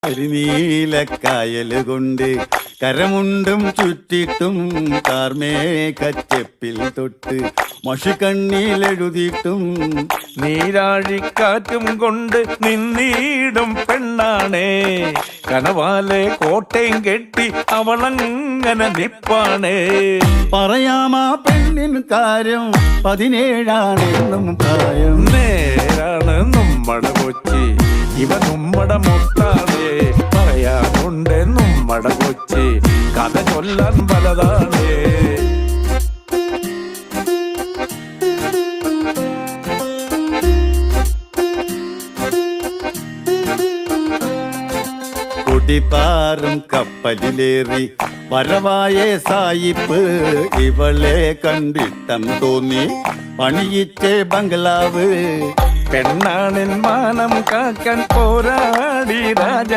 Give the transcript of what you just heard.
നീലക്കായല് കൊണ്ട് കരമുണ്ടും ചുറ്റിട്ടും കാർമേഘച്ചെപ്പിൽ തൊട്ട് മഷിക്കണ്ണിലെഴുതിയിട്ടും നീരാഴിക്കാറ്റും കൊണ്ട് നിന്നീടും പെണ്ണാണേ കനവാലെ കോട്ടയും കെട്ടി അവളങ്ങനെ നിപ്പാണേ. പറയാമാ പെണ്ണിൻ കാര്യം 17 പ്രായം. നേരാണ് നമ്മടെ കൊച്ചി, ഇവ നമ്മടെ മുത്താണേ. പറയാനുണ്ട് നമ്മടെ കൊച്ചി, കഥ ചൊല്ലാൻ പലതാണേ. കുടിപ്പാറും കപ്പലിലേറി വരവായ സായിപ്പ് ഇവളെ കണ്ടിട്ടം തോന്നി പണിയിച്ചേ ബംഗ്ലാവ്. പെണ്ണാണിൻ മാനം കാക്കാൻ പോരാടി രാജ.